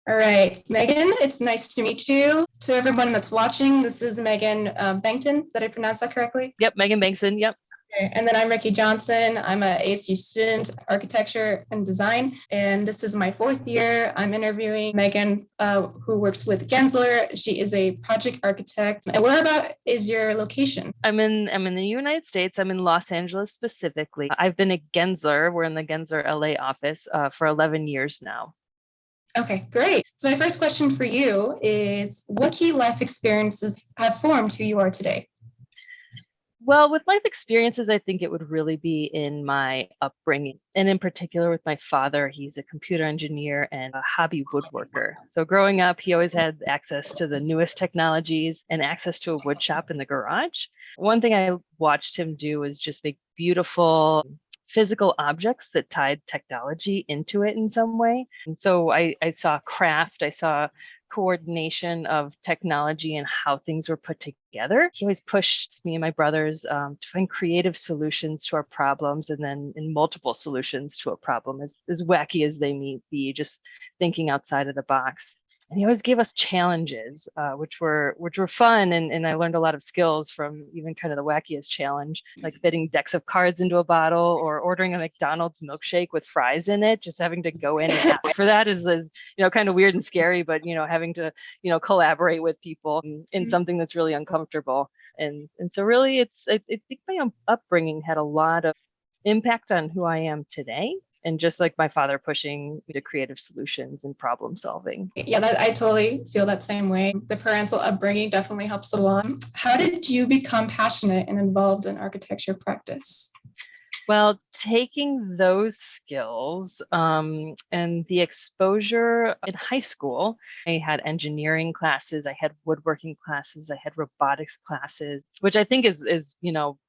All right, Megan, it's nice to meet you. To everyone that's watching, this is Megan Bengtson. Did I pronounce that correctly? Yep, Megan Bengtson. Yep. Okay. And then I'm Ricky Johnson. I'm an ASU student, architecture and design. And this is my fourth year. I'm interviewing Megan, who works with Gensler. She is a project architect. And where about is your location? I'm in the United States. I'm in Los Angeles specifically. I've been at Gensler. We're in the Gensler LA office for 11 years now. Okay, great. So my first question for you is, what key life experiences have formed who you are today? Well, with life experiences, I think it would really be in my upbringing, and in particular with my father. He's a computer engineer and a hobby woodworker. So growing up, he always had access to the newest technologies and access to a wood shop in the garage. One thing I watched him do was just make beautiful physical objects that tied technology into it in some way. And so I saw craft, I saw coordination of technology and how things were put together. He always pushed me and my brothers to find creative solutions to our problems, and then in multiple solutions to a problem, as wacky as they may be, just thinking outside of the box. And he always gave us challenges, which were fun, and I learned a lot of skills from even kind of the wackiest challenge, like fitting decks of cards into a bottle or ordering a McDonald's milkshake with fries in it. Just having to go in and ask for that is kind of weird and scary, but having to collaborate with people in something that's really uncomfortable. And so really, I think my upbringing had a lot of impact on who I am today. And just like my father pushing me to creative solutions and problem solving. Yeah, I totally feel that same way. The parental upbringing definitely helps a lot. How did you become passionate and involved in architecture practice? Well, taking those skills and the exposure in high school, I had engineering classes, I had woodworking classes, I had robotics classes, which I think is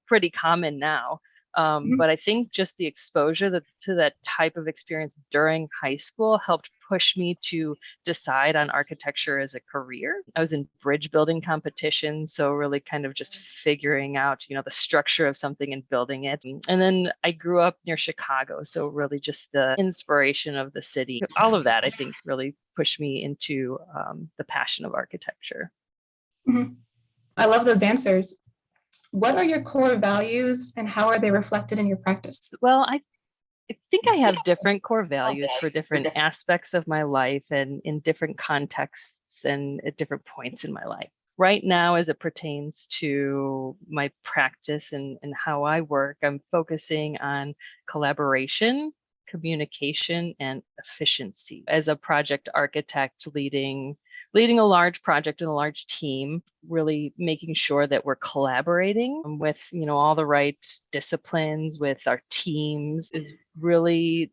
pretty common now. But I think just the exposure to that type of experience during high school helped push me to decide on architecture as a career. I was in bridge building competitions, so really kind of just figuring out, the structure of something and building it. And then I grew up near Chicago, so really just the inspiration of the city. All of that, I think, really pushed me into the passion of architecture. Mm-hmm. I love those answers. What are your core values and how are they reflected in your practice? Well, I think I have different core values for different aspects of my life and in different contexts and at different points in my life. Right now, as it pertains to my practice and how I work, I'm focusing on collaboration, communication, and efficiency. As a project architect leading a large project and a large team, really making sure that we're collaborating with, all the right disciplines with our teams is really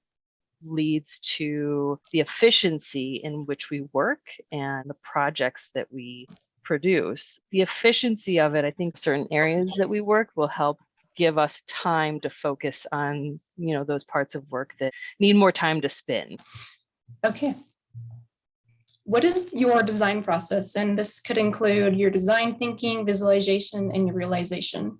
leads to the efficiency in which we work and the projects that we produce. The efficiency of it, I think certain areas that we work will help give us time to focus on, those parts of work that need more time to spin. Okay. What is your design process? And this could include your design thinking, visualization, and your realization.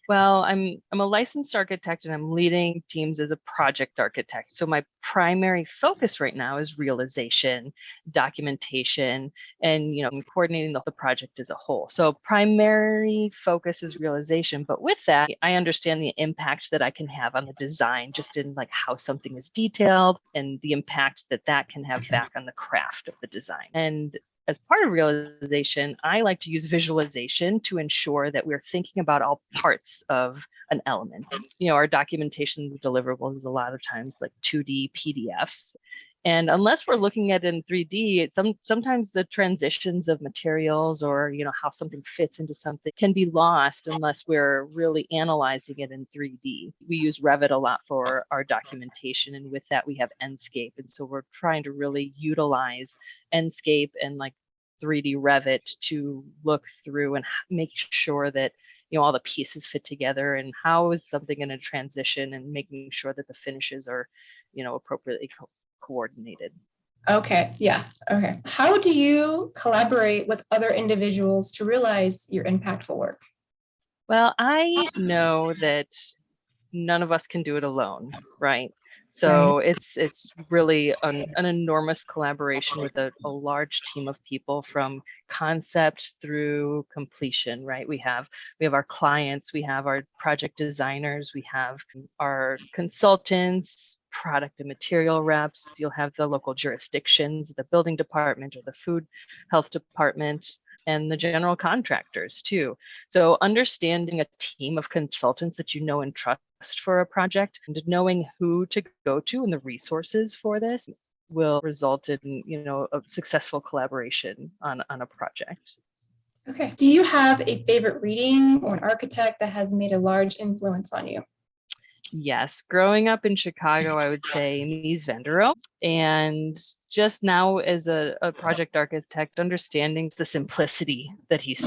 Well, I'm a licensed architect and I'm leading teams as a project architect. So my primary focus right now is realization, documentation, and coordinating the project as a whole. So primary focus is realization, but with that, I understand the impact that I can have on the design, just in like how something is detailed and the impact that can have back on the craft of the design. And as part of realization, I like to use visualization to ensure that we're thinking about all parts of an element. Our documentation deliverables is a lot of times like 2D PDFs. And unless we're looking at it in 3D, sometimes the transitions of materials or, how something fits into something can be lost unless we're really analyzing it in 3D. We use Revit a lot for our documentation, and with that we have Enscape. And so we're trying to really utilize Enscape and like 3D Revit to look through and make sure that all the pieces fit together, and how is something going to transition, and making sure that the finishes are appropriately coordinated. Okay. Yeah. Okay. How do you collaborate with other individuals to realize your impactful work? Well, I know that none of us can do it alone, right? So it's really an enormous collaboration with a large team of people from concept through completion, right? We have our clients, we have our project designers, we have our consultants, product and material reps. You'll have the local jurisdictions, the building department or the food health department, and the general contractors too. So understanding a team of consultants that you know and trust for a project and knowing who to go to and the resources for this will result in, a successful collaboration on a project. Okay. Do you have a favorite reading or an architect that has made a large influence on you? Yes, growing up in Chicago, I would say Mies van der Rohe. And just now as a project architect, understanding the simplicity that he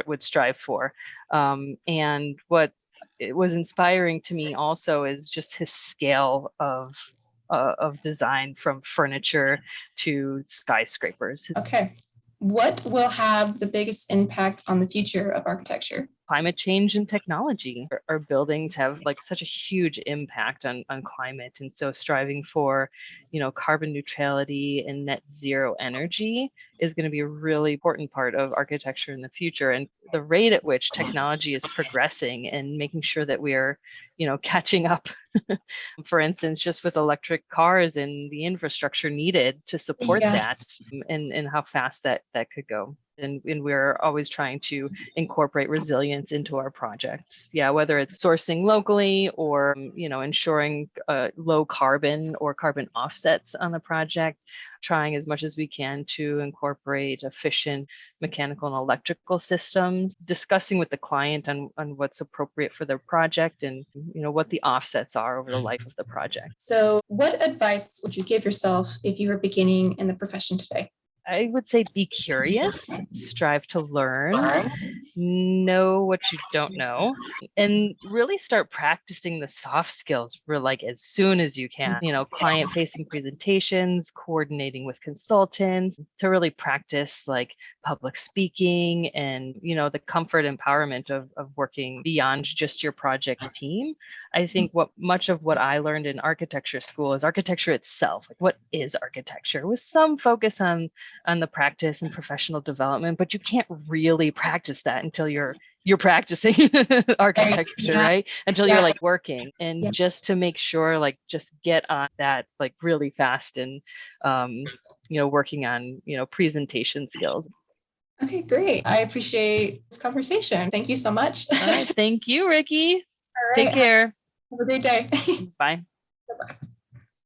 would strive for. And what it was inspiring to me also is just his scale of design, from furniture to skyscrapers. Okay. What will have the biggest impact on the future of architecture? Climate change and technology. Our buildings have such a huge impact on climate. And so striving for, carbon neutrality and net zero energy is going to be a really important part of architecture in the future. And the rate at which technology is progressing and making sure that we are, catching up, for instance, just with electric cars and the infrastructure needed to support that, and how fast that could go. And we're always trying to incorporate resilience into our projects. Yeah, whether it's sourcing locally or, ensuring low carbon or carbon offsets on the project, trying as much as we can to incorporate efficient mechanical and electrical systems, discussing with the client on what's appropriate for their project and, what the offsets are over the life of the project. So what advice would you give yourself if you were beginning in the profession today? I would say be curious, strive to learn, know what you don't know, and really start practicing the soft skills for as soon as you can. Client facing presentations, coordinating with consultants, to really practice public speaking and, the comfort empowerment of working beyond just your project team. I think much of what I learned in architecture school is architecture itself. What is architecture? With some focus on the practice and professional development, but you can't really practice that until you're practicing architecture, right? Until you're working. And just to make sure, just get on that really fast and, working on, presentation skills. Okay, great. I appreciate this conversation. Thank you so much. All right. Thank you, Ricky. All right. Take care. Have a great day. Bye. Bye-bye.